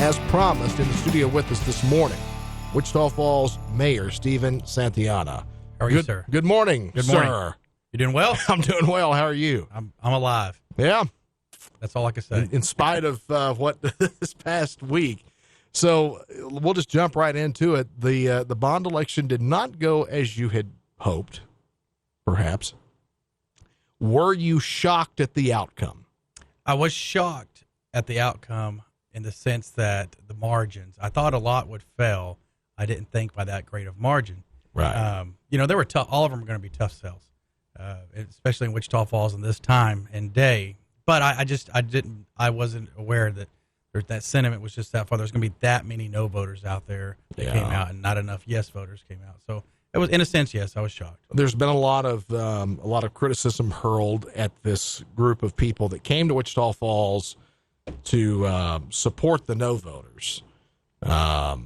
as promised, in the studio with us this morning, Wichita Falls Mayor Stephen Santellana. How are you, sir? Good morning, Good morning. sir. You doing well? I'm doing well. How are you? I'm alive. Yeah. That's all I can say. In spite of what this past week. So we'll just jump right into it. The bond election did not go as you had hoped, perhaps. Were you shocked at the outcome? I was shocked at the outcome in the sense that the margins, I thought a lot would fail. I didn't think by that great of margin. Right. They were tough. All of them are going to be tough sells, especially in Wichita Falls in this time and day. But I wasn't aware that that sentiment was just that far. There's going to be that many no voters out there that came out, and not enough yes voters came out. So it was, in a sense, yes, I was shocked. There's been a lot of criticism hurled at this group of people that came to Wichita Falls to support the no voters. What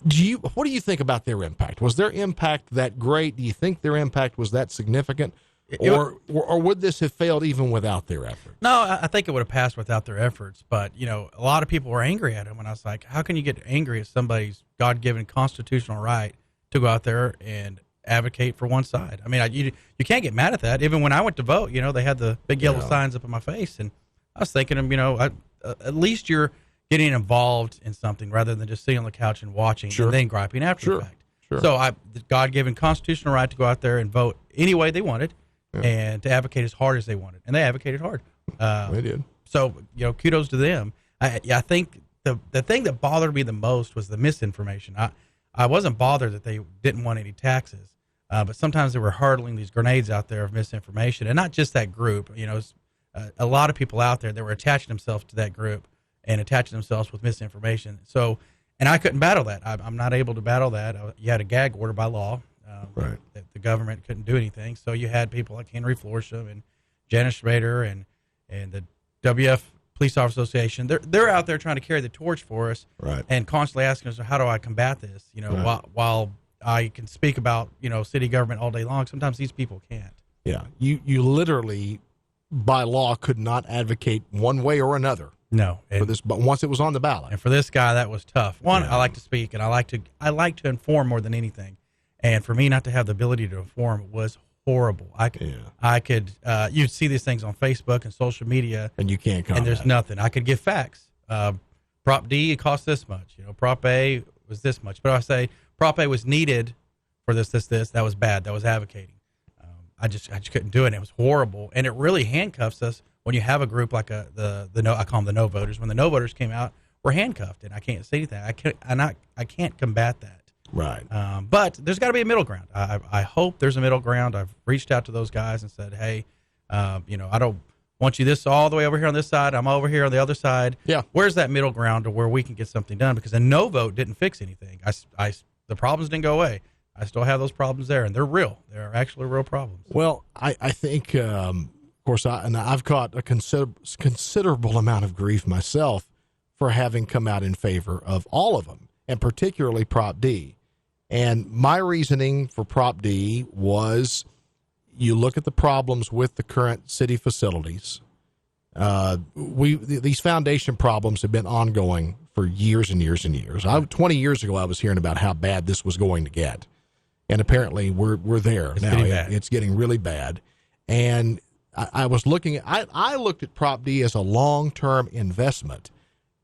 do you think about their impact? Was their impact that great? Do you think their impact was that significant? Or would this have failed even without their efforts? No, I think it would have passed without their efforts. But, a lot of people were angry at him. And I was like, how can you get angry at somebody's God-given constitutional right to go out there and advocate for one side? I mean, you can't get mad at that. Even when I went to vote, they had the big yellow signs up in my face. And I was thinking, at least you're getting involved in something rather than just sitting on the couch and watching and then griping after the fact. Sure. So the God-given constitutional right to go out there and vote any way they wanted. And to advocate as hard as they wanted, and they advocated hard. They did. So kudos to them. I think the thing that bothered me the most was the misinformation. I wasn't bothered that they didn't want any taxes, but sometimes they were hurling these grenades out there of misinformation, and not just that group. A lot of people out there that were attaching themselves to that group and attaching themselves with misinformation. So, and I couldn't battle that. I'm not able to battle that. You had a gag order by law. Right. That the government couldn't do anything. So you had people like Henry Florsham and Janice Schrader and the WF Police Officer Association. They're out there trying to carry the torch for us, right, and constantly asking us, how do I combat this? While I can speak about city government all day long, sometimes these people can't. Yeah, you literally by law could not advocate one way or another. No, for this, but once it was on the ballot, and for this guy, that was tough. I like to speak, and I like to inform more than anything. And for me not to have the ability to inform was horrible. I could you'd see these things on Facebook and social media, and you can't comment. And there's nothing. I could give facts. Prop D, it cost this much. Prop A was this much. But I say Prop A was needed for this. That was bad. That was advocating. I just couldn't do it. And it was horrible. And it really handcuffs us when you have a group like I call them the no voters. When the no voters came out, we're handcuffed, and I can't say anything. I can't combat that. Right. But there's got to be a middle ground. I hope there's a middle ground. I've reached out to those guys and said, hey, I don't want you this all the way over here on this side. I'm over here on the other side. Yeah. Where's that middle ground to where we can get something done? Because a no vote didn't fix anything. The problems didn't go away. I still have those problems there, and they're real. They're actually real problems. Well, I think, of course, I've caught a considerable amount of grief myself for having come out in favor of all of them, and particularly Prop D. And my reasoning for Prop D was you look at the problems with the current city facilities. These foundation problems have been ongoing for years and years and years. 20 years ago, I was hearing about how bad this was going to get. And apparently we're there now. It's getting really bad. And I looked at Prop D as a long-term investment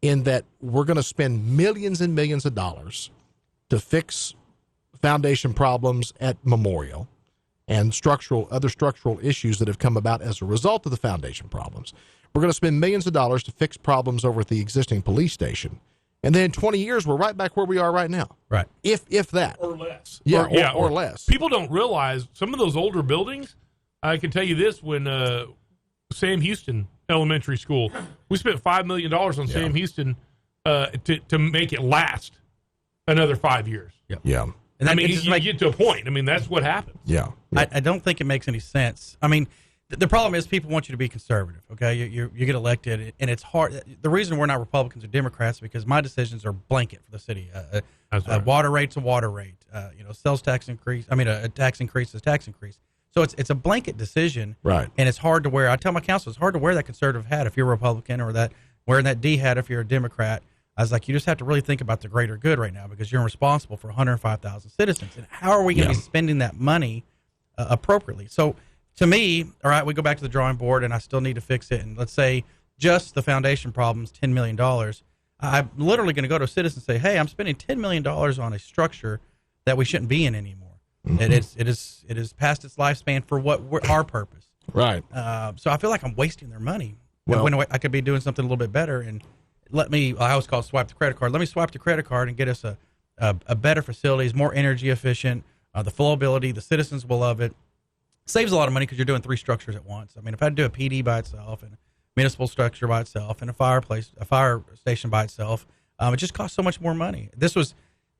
in that we're going to spend millions and millions of dollars to fix foundation problems at Memorial and other structural issues that have come about as a result of the foundation problems. We're going to spend millions of dollars to fix problems over at the existing police station. And then in 20 years, we're right back where we are right now. Right. If that. Or less. Yeah, or less. People don't realize some of those older buildings, I can tell you this, when Sam Houston Elementary School, we spent $5 million on Sam Houston to make it last another 5 years. Yeah. And you get to a point. That's what happens. Yeah. I don't think it makes any sense. The problem is people want you to be conservative, okay? You get elected, and it's hard. The reason we're not Republicans or Democrats is because my decisions are blanket for the city. Water rate's a water rate. Sales tax increase. A tax increase is tax increase. So it's a blanket decision. Right. And it's hard to wear. I tell my council, it's hard to wear that conservative hat if you're a Republican, or that wearing that D hat if you're a Democrat. I was like, you just have to really think about the greater good right now because you're responsible for 105,000 citizens. And how are we going to be spending that money appropriately? So to me, all right, we go back to the drawing board and I still need to fix it. And let's say just the foundation problem's $10 million. I'm literally going to go to a citizen and say, hey, I'm spending $10 million on a structure that we shouldn't be in anymore. Mm-hmm. It is past its lifespan for our purpose. Right. So I feel like I'm wasting their money. Well, when I could be doing something a little bit better and I always call it swipe the credit card. Let me swipe the credit card and get us a better facilities, more energy efficient, the flowability. The citizens will love it. Saves a lot of money because you're doing 3 structures at once. I mean, if I had to do a PD by itself and a municipal structure by itself and a fire station by itself, it just costs so much more money.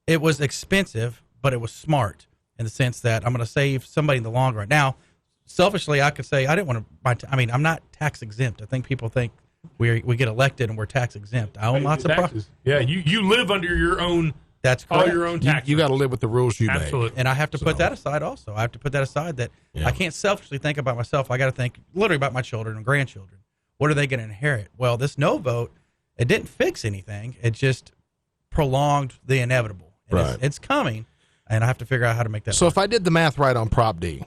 It was expensive, but it was smart in the sense that I'm going to save somebody in the long run. Now, selfishly, I could say I didn't want to buy. I'm not tax exempt. I think people think we get elected and we're tax exempt. I own lots of taxes. Yeah, you live under your own. That's correct. All your own taxes. You got to live with the rules you Absolutely. make. And I have to put that aside also. I have to put that aside that I can't selfishly think about myself. I got to think literally about my children and grandchildren. What are they going to inherit? Well, this no vote, it didn't fix anything. It just prolonged the inevitable. And it's coming, and I have to figure out how to make that So work. if I did the math right on Prop D,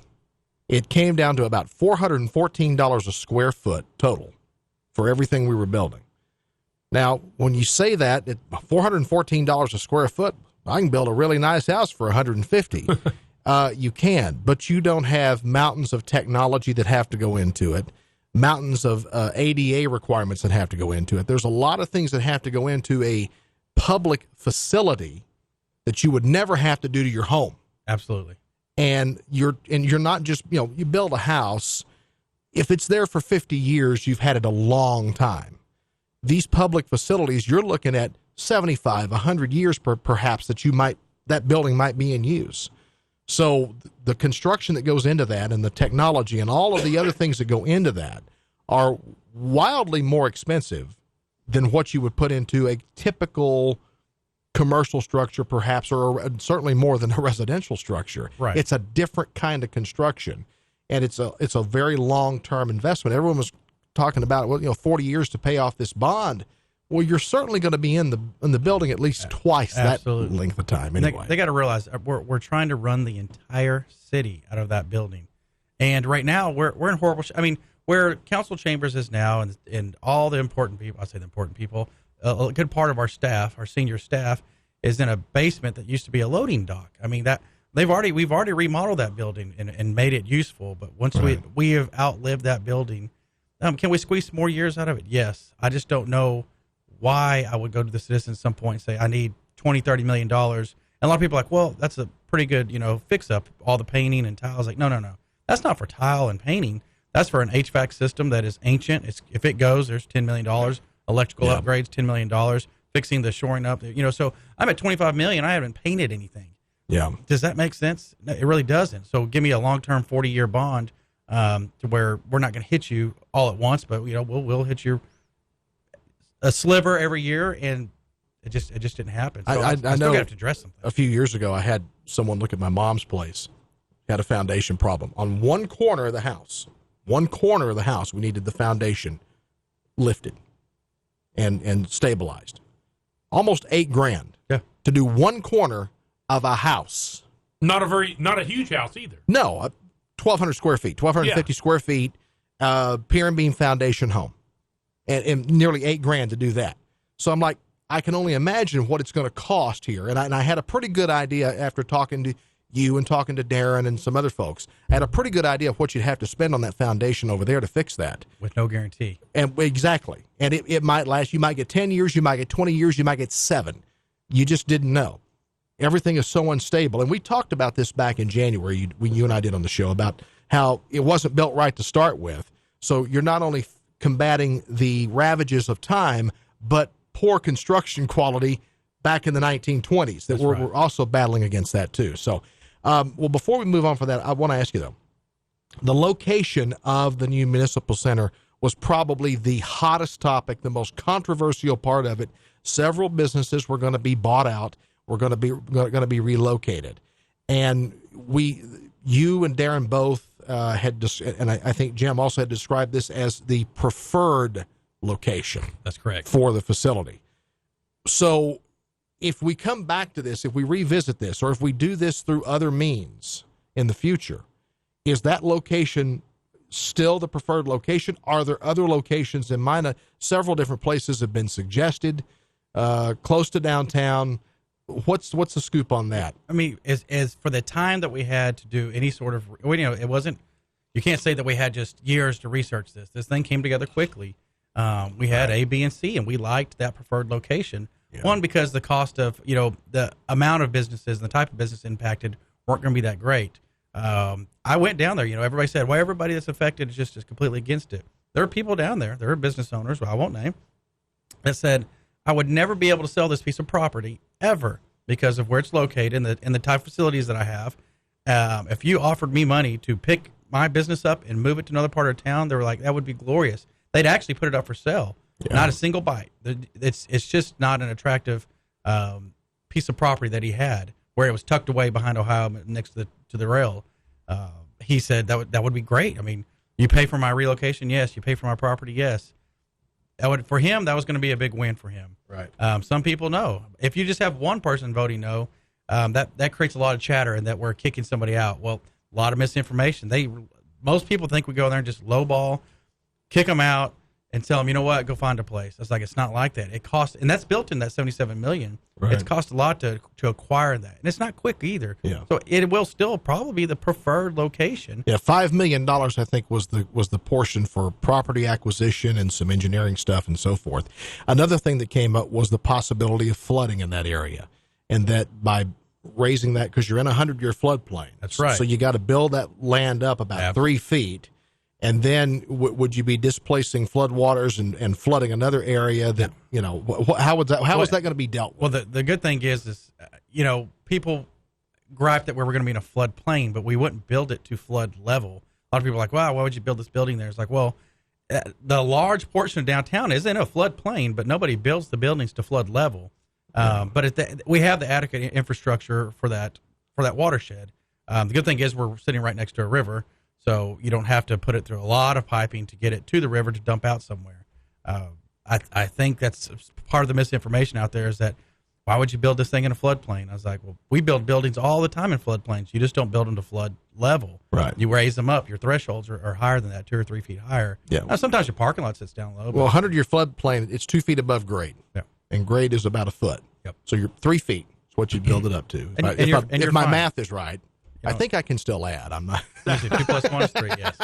it came down to about $414 a square foot total for everything we were building. Now, when you say that, at $414 a square foot, I can build a really nice house for $150. You can, but you don't have mountains of technology that have to go into it, mountains of ADA requirements that have to go into it. There's a lot of things that have to go into a public facility that you would never have to do to your home. Absolutely. And you're not just, you build a house. If it's there for 50 years, you've had it a long time. These public facilities, you're looking at 75, 100 years perhaps that building might be in use. So the construction that goes into that and the technology and all of the other things that go into that are wildly more expensive than what you would put into a typical commercial structure perhaps, or certainly more than a residential structure. Right. It's a different kind of construction, and it's a very long-term investment. Everyone was talking about, 40 years to pay off this bond. Well, you're certainly going to be in the building at least twice that length of time anyway. They got to realize we're trying to run the entire city out of that building. And right now we're in horrible where council chambers is now and all the important people, I say the important people, a good part of our staff, our senior staff, is in a basement that used to be a loading dock. I mean, that we've already remodeled that building and made it useful. But once we have outlived that building, can we squeeze more years out of it? Yes. I just don't know why I would go to the citizens at some point and say, I need $20-30 million. And a lot of people are like, well, that's a pretty good, fix up, all the painting and tiles. Like, no. That's not for tile and painting. That's for an HVAC system that is ancient. If it goes, there's $10 million. Electrical upgrades, $10 million. Fixing the shoring up, so I'm at $25 million. I haven't painted anything. Yeah. Does that make sense? No, it really doesn't. So give me a long-term 40-year bond to where we're not going to hit you all at once, but we'll hit you a sliver every year, and it just didn't happen. So I still know have to address something. A few years ago, I had someone look at my mom's place, had a foundation problem on one corner of the house. We needed the foundation lifted and stabilized. Almost $8,000 to do one corner of a house. Not a huge house either. No, 1,200 square feet, 1,250 square feet, pier and beam foundation home, and nearly $8,000 to do that. So I'm like, I can only imagine what it's going to cost here. And I had a pretty good idea after talking to you and talking to Darren and some other folks. I had a pretty good idea of what you'd have to spend on that foundation over there to fix that. With no guarantee. And exactly. And it might last. You might get 10 years, you might get 20 years, you might get 7. You just didn't know. Everything is so unstable. And we talked about this back in January, you and I did on the show, about how it wasn't built right to start with. So you're not only combating the ravages of time, but poor construction quality back in the 1920s that we're also battling against that too. So, before we move on from that, I want to ask you, though, the location of the new municipal center was probably the hottest topic, the most controversial part of it. Several businesses were going to be bought out, were going to be relocated. And you and Darren both and I think Jim also had described this as the preferred location. That's correct. For the facility. So if we come back to this, if we revisit this, or if we do this through other means in the future, is that location still the preferred location? Are there other locations in mind? Several different places have been suggested, close to downtown. What's the scoop on that? I mean, as for the time that we had to do any sort of, it wasn't, you can't say that we had just years to research this. This thing came together quickly. We had A, B, and C, and we liked that preferred location. Yeah. One, because the cost of, the amount of businesses and the type of business impacted weren't going to be that great. I went down there, everybody said, well, everybody that's affected is just completely against it. There are people down there, there are business owners, well, I won't name, that said, I would never be able to sell this piece of property ever because of where it's located and the type of facilities that I have. If you offered me money to pick my business up and move it to another part of town, they were like, that would be glorious. They'd actually put it up for sale. Yeah. Not a single bite. It's just not an attractive piece of property that he had where it was tucked away behind Ohio next to the rail. He said that would be great. I mean, you pay for my relocation, yes. You pay for my property, yes. For him, that was going to be a big win for him. Right. Some people no. If you just have one person voting no, that creates a lot of chatter and that we're kicking somebody out. Well, a lot of misinformation. Most people think we go there and just lowball, kick them out, and tell them, you know what, go find a place. It's like, it's not like that. It costs, and that's built in that $77 million. Right. It's cost a lot to acquire that, and it's not quick either. Yeah. So it will still probably be the preferred location. Yeah, $5 million I think was the portion for property acquisition and some engineering stuff and so forth. Another thing that came up was the possibility of flooding in that area, and that by raising that, because you're in a 100-year floodplain. That's right. So you got to build that land up about 3 feet. And then would you be displacing floodwaters and flooding another area that, how is that going to be dealt with? Well, the good thing is people gripe that we were going to be in a floodplain, but we wouldn't build it to flood level. A lot of people are like, wow, why would you build this building there? It's like, well, the large portion of downtown is in a floodplain, but nobody builds the buildings to flood level. But we have the adequate infrastructure for that watershed. The good thing is we're sitting right next to a river. So you don't have to put it through a lot of piping to get it to the river to dump out somewhere. I think that's part of the misinformation out there is that, why would you build this thing in a floodplain? I was like, well, we build buildings all the time in floodplains. You just don't build them to flood level. Right. You raise them up. Your thresholds are higher than that, 2 or 3 feet higher. Yeah. Now, sometimes your parking lot sits down low. Well, 100-year floodplain, it's 2 feet above grade. Yeah. And grade is about a foot. Yep. So you're 3 feet is what you build it up to. If my math is right. I think I can still add. I'm not. 2 plus 1 is 3, yes.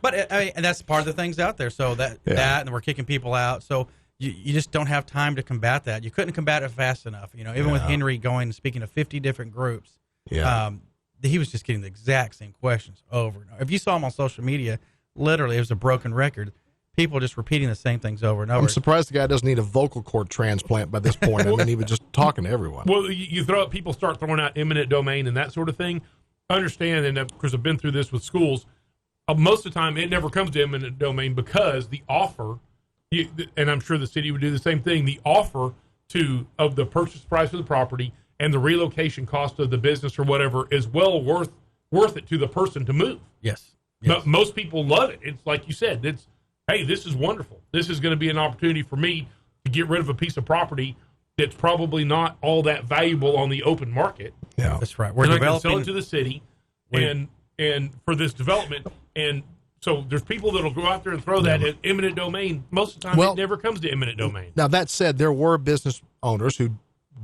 But and that's part of the things out there. So that and we're kicking people out. So you just don't have time to combat that. You couldn't combat it fast enough. Even with Henry going and speaking to 50 different groups, he was just getting the exact same questions over and over. If you saw him on social media, literally it was a broken record. People just repeating the same things over and over. I'm surprised the guy doesn't need a vocal cord transplant by this point. I mean, he was just talking to everyone. Well, people start throwing out eminent domain and that sort of thing. Understand, and of course I've been through this with schools, most of the time it never comes to eminent domain because the offer, and I'm sure the city would do the same thing, the offer of the purchase price of the property and the relocation cost of the business or whatever is well worth it to the person to move. Yes. But most people love it. It's like you said, hey, this is wonderful. This is going to be an opportunity for me to get rid of a piece of property that's probably not all that valuable on the open market. Yeah, that's right. We're developing. I can sell it to the city, and for this development, and so there's people that'll go out there and throw that at eminent domain. Most of the time, it never comes to eminent domain. Now that said, there were business owners who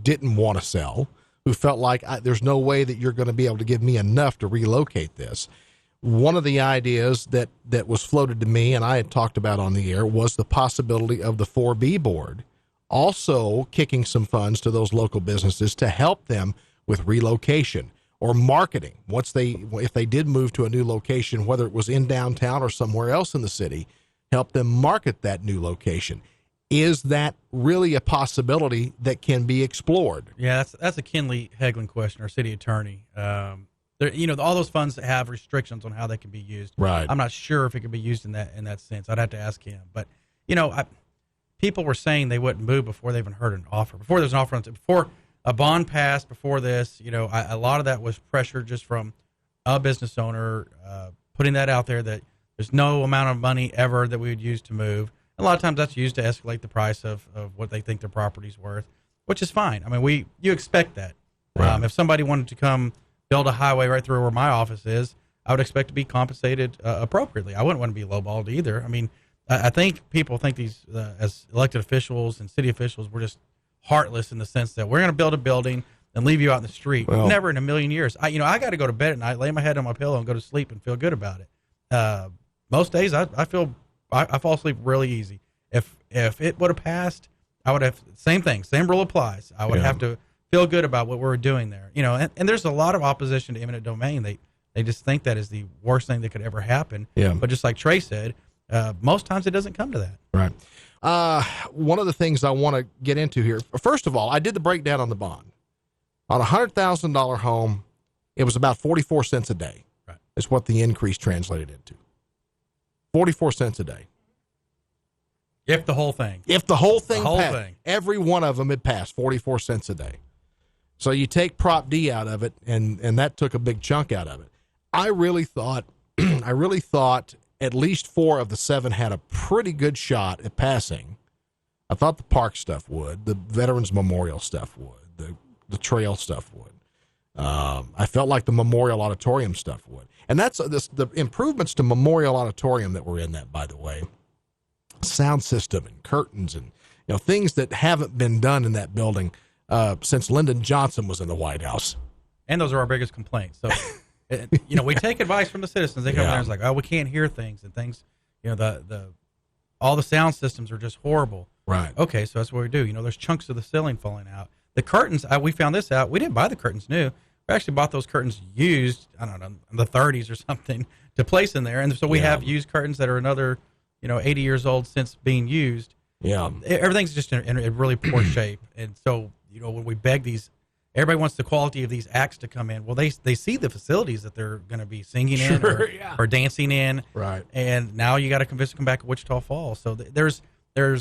didn't want to sell, who felt like there's no way that you're going to be able to give me enough to relocate this. One of the ideas that was floated to me, and I had talked about on the air, was the possibility of the 4B board also kicking some funds to those local businesses to help them with relocation or marketing. If they did move to a new location, whether it was in downtown or somewhere else in the city, help them market that new location. Is that really a possibility that can be explored? Yeah, that's a Kinley Heglin question, our city attorney. All those funds have restrictions on how they can be used. Right. I'm not sure if it can be used in that sense. I'd have to ask him. But people were saying they wouldn't move before they even heard an offer. Before there's an offer, before a bond passed, before this, a lot of that was pressure just from a business owner putting that out there that there's no amount of money ever that we would use to move. A lot of times that's used to escalate the price of what they think their property's worth. which is fine. I mean, you expect that. Right. If somebody wanted to come build a highway right through where my office is, I would expect to be compensated appropriately. I wouldn't want to be lowballed either. I mean, I think people think these, as elected officials and city officials, we're just heartless in the sense that we're going to build a building and leave you out in the street. Well, never in a million years. I got to go to bed at night, lay my head on my pillow, and go to sleep and feel good about it. Most days, I fall asleep really easy. If it would have passed, I would have same rule applies. I would have to feel good about what we're doing there. And there's a lot of opposition to eminent domain. They just think that is the worst thing that could ever happen. Yeah. But just like Trey said, most times it doesn't come to that. Right. One of the things I want to get into here, first of all, I did the breakdown on the bond. On a $100,000 home, it was about 44 cents a day. Right. Is what the increase translated into. 44 cents a day. If the whole thing. If the whole thing whole passed, thing. every one of them had passed 44 cents a day. So you take Prop D out of it, and that took a big chunk out of it. I really thought at least 4 of the 7 had a pretty good shot at passing. I thought the park stuff would, the Veterans Memorial stuff would, the trail stuff would. I felt like the Memorial Auditorium stuff would. And that's the improvements to Memorial Auditorium that were in that, by the way. Sound system and curtains and things that haven't been done in that building since Lyndon Johnson was in the White House. And those are our biggest complaints. So, we take advice from the citizens. They come there and it's like, oh, we can't hear things and things. All the sound systems are just horrible. Right. Okay, so that's what we do. There's chunks of the ceiling falling out. The curtains, we found this out. We didn't buy the curtains new. We actually bought those curtains used, I don't know, in the 30s or something to place in there. And so we have used curtains that are another, 80 years old since being used. Yeah. Everything's just in a really poor shape. And so, when we beg these, everybody wants the quality of these acts to come in. Well, they see the facilities that they're going to be singing in or dancing in. Right. And now you got to convince them to come back to Wichita Falls. So there's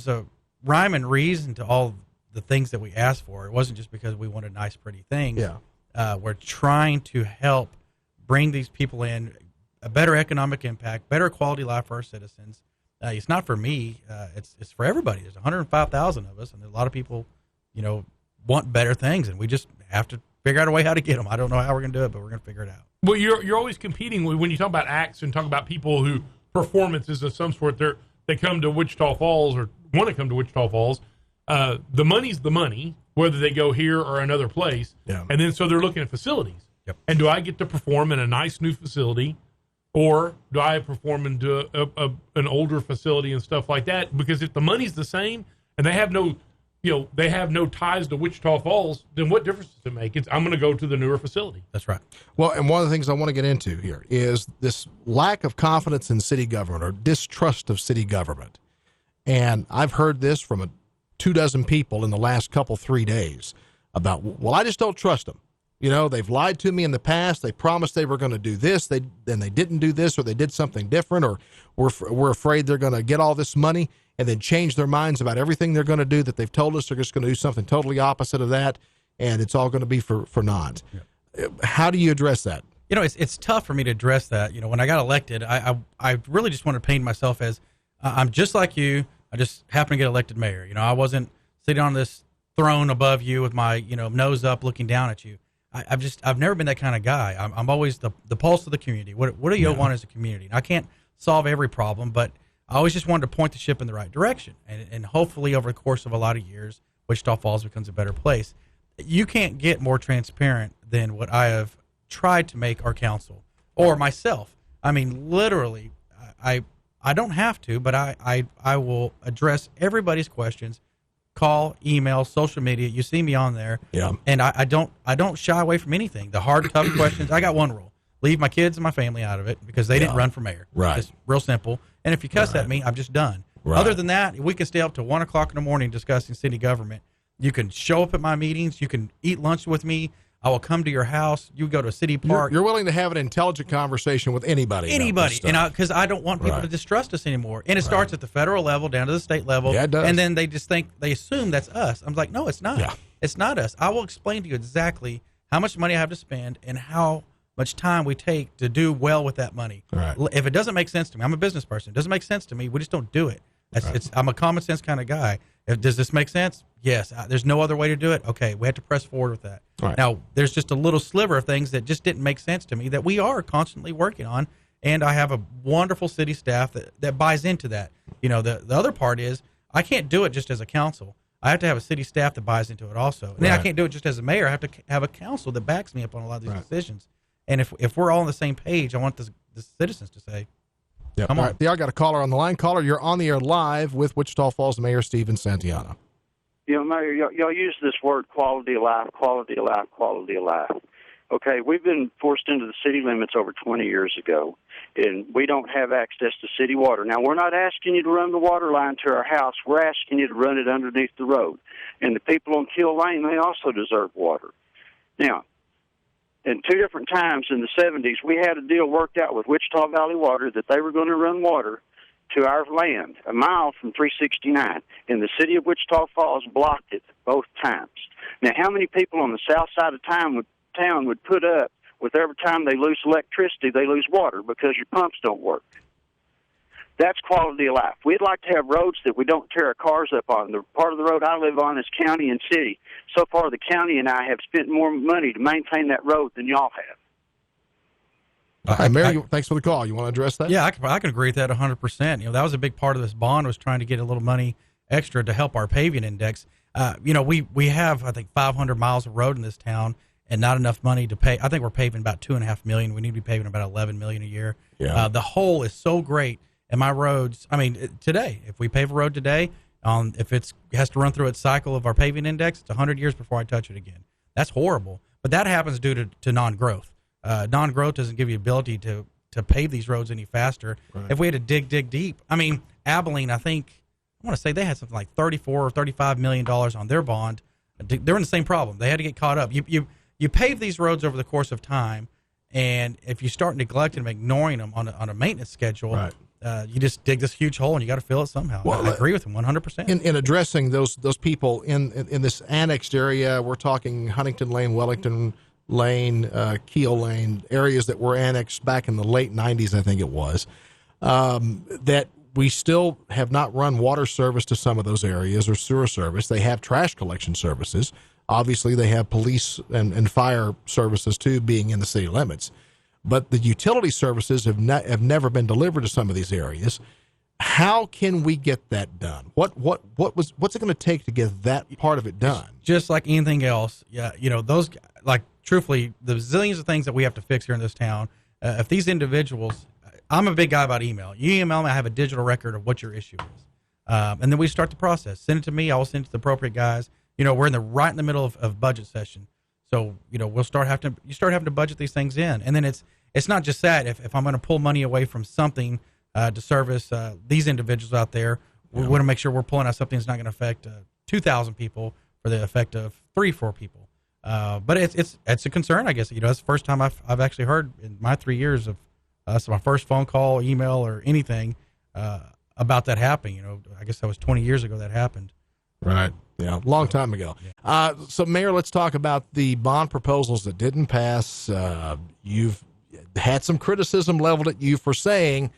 a rhyme and reason to all the things that we asked for. It wasn't just because we wanted nice, pretty things. Yeah. We're trying to help bring these people in, a better economic impact, better quality life for our citizens. It's not for me. It's for everybody. There's 105,000 of us, and a lot of people, want better things, and we just have to figure out a way how to get them. I don't know how we're going to do it, but we're going to figure it out. Well, you're always competing when you talk about acts and talk about people who performances of some sort. They come to Wichita Falls or want to come to Wichita Falls. The money's the money, whether they go here or another place. Yeah. And then so they're looking at facilities. Yep. And do I get to perform in a nice new facility, or do I perform into an older facility and stuff like that? Because if the money's the same and they have no ties to Wichita Falls, then what difference does it make? I'm going to go to the newer facility. That's right. Well, and one of the things I want to get into here is this lack of confidence in city government or distrust of city government. And I've heard this from 24 people in the last 3 days about, well, I just don't trust them. They've lied to me in the past. They promised they were going to do this. Then they didn't do this, or they did something different, or we're afraid they're going to get all this money and then change their minds about everything they're going to do that they've told us they're just going to do something totally opposite of that, and it's all going to be for naught. Yeah. How do you address that? It's tough for me to address that. When I got elected, I really just wanted to paint myself as I'm just like you. I just happened to get elected mayor. I wasn't sitting on this throne above you with my nose up looking down at you. I've never been that kind of guy. I'm always the pulse of the community. What do you want as a community? And I can't solve every problem, but I always just wanted to point the ship in the right direction. And hopefully over the course of a lot of years, Wichita Falls becomes a better place. You can't get more transparent than what I have tried to make our council or myself. I mean, literally, I don't have to, but I will address everybody's questions. Call, email, social media. You see me on there. Yeah. And I don't shy away from anything. The hard, tough questions. I got one rule: leave my kids and my family out of it because they didn't run for mayor. Right. It's real simple. And if you cuss at me, I'm just done. Right. Other than that, we can stay up to 1 o'clock in the morning discussing city government. You can show up at my meetings. You can eat lunch with me. I will come to your house. You go to a city park. You're willing to have an intelligent conversation with anybody. Anybody. And because I don't want people to distrust us anymore. And it starts at the federal level down to the state level. Yeah, it does. And then they assume that's us. I'm like, no, it's not. Yeah. It's not us. I will explain to you exactly how much money I have to spend and how much time we take to do well with that money. Right. If it doesn't make sense to me, I'm a business person. It doesn't make sense to me. We just don't do it. I'm a common sense kind of guy. Does this make sense? Yes. There's no other way to do it. Okay, we have to press forward with that. Right. Now, there's just a little sliver of things that just didn't make sense to me that we are constantly working on, and I have a wonderful city staff that buys into that. The other part is I can't do it just as a council. I have to have a city staff that buys into it also. And then I can't do it just as a mayor. I have to have a council that backs me up on a lot of these decisions. And if we're all on the same page, I want the citizens to say, yep. Come on. Right. I got a caller on the line. Caller, you're on the air live with Wichita Falls Mayor Stephen Santellana. Mayor, y'all use this word quality of life, quality of life, quality of life. Okay, we've been forced into the city limits over 20 years ago, and we don't have access to city water. Now, we're not asking you to run the water line to our house. We're asking you to run it underneath the road. And the people on Kill Lane, they also deserve water. Now, in 2 different times in the 70s, we had a deal worked out with Wichita Valley Water that they were going to run water to our land, a mile from 369, and the city of Wichita Falls blocked it both times. Now, how many people on the south side of town would put up with every time they lose electricity, they lose water because your pumps don't work? That's quality of life. We'd like to have roads that we don't tear our cars up on. The part of the road I live on is county and city. So far, the county and I have spent more money to maintain that road than y'all have. Hi, Mayor, thanks for the call. You want to address that? Yeah, I can agree with that 100%. That was a big part of this bond, was trying to get a little money extra to help our paving index. We have, I think, 500 miles of road in this town and not enough money to pay. I think we're paving about $2.5 million. We need to be paving about $11 million a year. Yeah. The hole is so great. And my roads, today, if we pave a road today, if it has to run through its cycle of our paving index, it's 100 years before I touch it again. That's horrible. But that happens due to non-growth. Non-growth doesn't give you ability to pave these roads any faster. Right. If we had to dig deep, Abilene, I want to say they had something like $34 or $35 million on their bond. They're in the same problem. They had to get caught up. You pave these roads over the course of time, and if you start neglecting them, ignoring them on a maintenance schedule, right. You just dig this huge hole, and you got to fill it somehow. Well, I agree with them 100%. In addressing those people in this annexed area, we're talking Huntington Lane, Wellington Lane, Keel Lane, areas that were annexed back in the late 90s, I think it was, that we still have not run water service to some of those areas or sewer service. They have trash collection services. Obviously, they have police and fire services, too, being in the city limits. But the utility services have never been delivered to some of these areas. How can we get that done? What's it going to take to get that part of it done? Just like anything else, those, truthfully, the zillions of things that we have to fix here in this town, if these individuals, I'm a big guy about email. You email me, I have a digital record of what your issue is. And then we start the process. Send it to me. I will send it to the appropriate guys. We're right in the middle of budget session. So, you start having to budget these things in. And then it's not just that. If I'm going to pull money away from something to service these individuals out there, we want to make sure we're pulling out something that's not going to affect 2,000 people for the effect of 3-4 people. But it's a concern, I guess. It's the first time I've actually heard in my 3 years of my first phone call, email, or anything about that happening. I guess that was 20 years ago that happened. Right. Yeah, long time ago. Yeah. So, Mayor, let's talk about the bond proposals that didn't pass. You've had some criticism leveled at you for saying,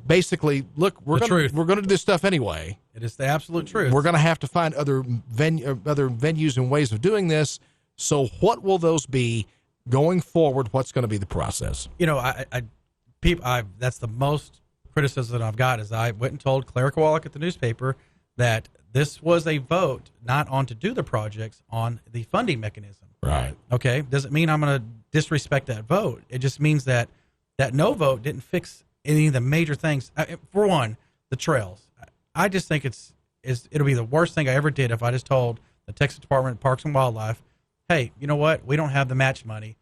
basically, look, we're going to do this stuff anyway. It is the absolute truth. We're going to have to find other venues and ways of doing this. So, what will those be going forward? What's going to be the process? That's the most criticism that I've got. Is I went and told Claire Kowalik at the newspaper that this was a vote not on to do the projects, on the funding mechanism. Right. Okay. Doesn't mean I'm going to disrespect that vote. It just means that no vote didn't fix any of the major things. For one, the trails. I just think it'll be the worst thing I ever did if I just told the Texas Department of Parks and Wildlife, hey, you know what? We don't have the match money.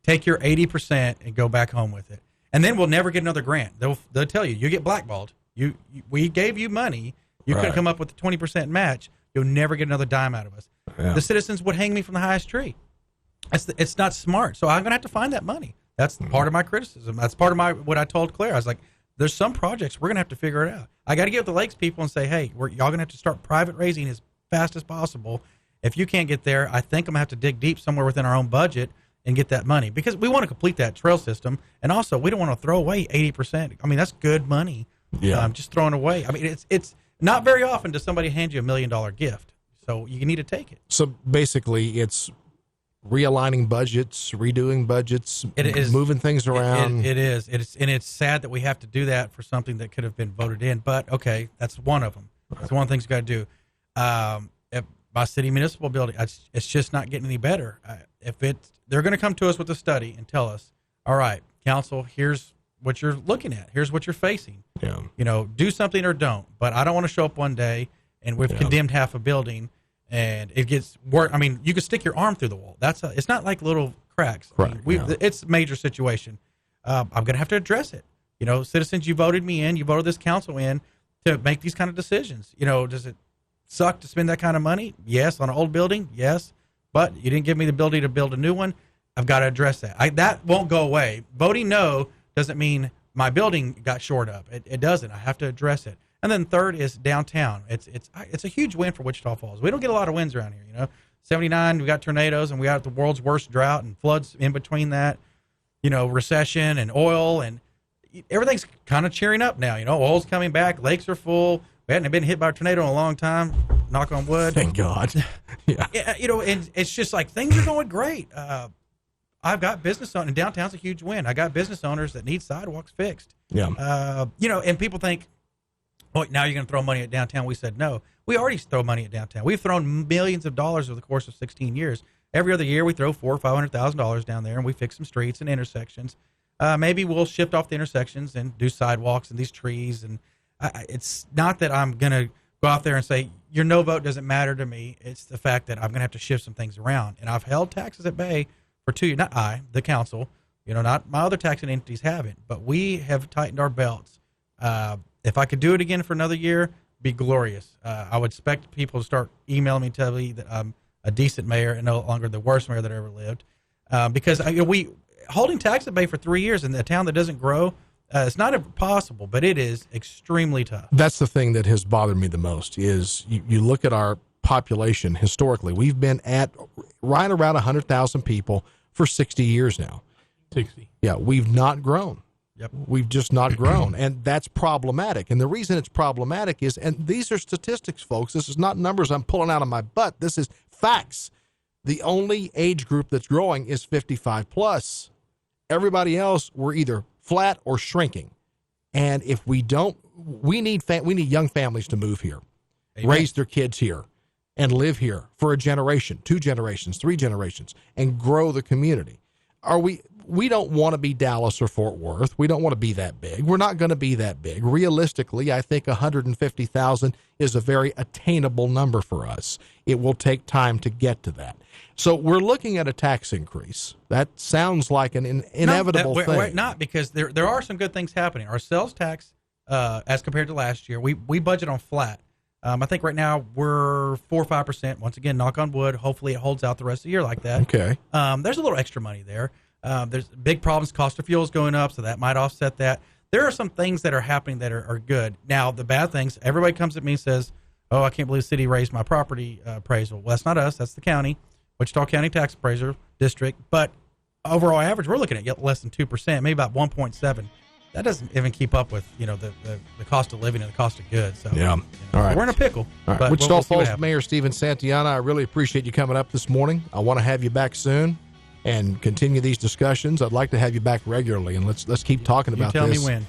Take your 80% and go back home with it. And then we'll never get another grant. They'll tell you get blackballed. We gave you money. You couldn't come up with a 20% match. You'll never get another dime out of us. Yeah. The citizens would hang me from the highest tree. It's not smart. So I'm going to have to find that money. That's part of my criticism. That's part of what I told Claire. I was like, there's some projects we're going to have to figure it out. I got to get with the Lakes people and say, hey, y'all going to have to start private raising as fast as possible. If you can't get there, I think I'm going to have to dig deep somewhere within our own budget and get that money, because we want to complete that trail system. And also, we don't want to throw away 80%. That's good money. Yeah. Just throwing away. Not very often does somebody hand you $1 million gift, so you need to take it. So basically, it's realigning budgets, redoing budgets, moving things around. It is. It's sad that we have to do that for something that could have been voted in. But okay, that's one of them. That's one of the things you got to do. If my city municipal building, it's just not getting any better. They're going to come to us with a study and tell us, all right, council, here's what you're looking at. Here's what you're facing. Yeah. Do something or don't. But I don't want to show up one day and we've condemned half a building and it gets worse. I mean, you could stick your arm through the wall. It's not like little cracks. Right. It's a major situation. I'm going to have to address it. Citizens, you voted me in. You voted this council in to make these kind of decisions. Does it suck to spend that kind of money? Yes. On an old building? Yes. But you didn't give me the ability to build a new one. I've got to address that. That won't go away. Voting no doesn't mean my building got shored up. It doesn't. I have to address it. And then third is downtown. It's a huge win for Wichita Falls. We don't get a lot of wins around here. 79, we got tornadoes, and we got the world's worst drought and floods in between that. Recession and oil, and everything's kind of cheering up now. Oil's coming back. Lakes are full. We hadn't been hit by a tornado in a long time. Knock on wood. Thank God. Yeah. And it's just like things are going great. I've got business owners, and downtown's a huge win. I got business owners that need sidewalks fixed. Yeah. And people think, oh, now you're going to throw money at downtown. We said, no, we already throw money at downtown. We've thrown millions of dollars over the course of 16 years. Every other year we throw $400,000 or $500,000 down there and we fix some streets and intersections. Maybe we'll shift off the intersections and do sidewalks and these trees. And it's not that I'm going to go out there and say, your no vote doesn't matter to me. It's the fact that I'm going to have to shift some things around. And I've held taxes at bay for 2 years. Not I, the council, not my other taxing entities haven't, but we have tightened our belts. If I could do it again for another year, be glorious. I would expect people to start emailing me, telling me that I'm a decent mayor and no longer the worst mayor that ever lived. Because we holding tax at bay for 3 years in a town that doesn't grow, it's not impossible, but it is extremely tough. That's the thing that has bothered me the most is you look at our population historically. We've been at right around 100,000 people for 60 years now. 60. Yeah, we've not grown. Yep. We've just not grown, and that's problematic. And the reason it's problematic is, and these are statistics, folks. This is not numbers I'm pulling out of my butt. This is facts. The only age group that's growing is 55 plus. Everybody else, we're either flat or shrinking. And if we don't, we need young families to move here, Amen. Raise their kids here, and live here for a generation, 2 generations, 3 generations, and grow the community. We don't want to be Dallas or Fort Worth. We don't want to be that big. We're not going to be that big. Realistically, I think 150,000 is a very attainable number for us. It will take time to get to that. So we're looking at a tax increase. That sounds like an inevitable thing. We're not, because there are some good things happening. Our sales tax, as compared to last year, we budget on flat. I think right now we're 4 or 5%. Once again, knock on wood. Hopefully it holds out the rest of the year like that. Okay. There's a little extra money there. There's big problems. Cost of fuel is going up, so that might offset that. There are some things that are happening that are good. Now, the bad things, everybody comes at me and says, oh, I can't believe the city raised my property appraisal. Well, that's not us. That's the county, Wichita County Tax Appraiser District. But overall average, we're looking at less than 2%, maybe about 1.7. That doesn't even keep up with, the cost of living and the cost of goods. So, yeah. All right. We're in a pickle. All right. Wichita Falls Mayor Stephen Santellana, I really appreciate you coming up this morning. I want to have you back soon and continue these discussions. I'd like to have you back regularly, and let's keep talking about this. You tell me when.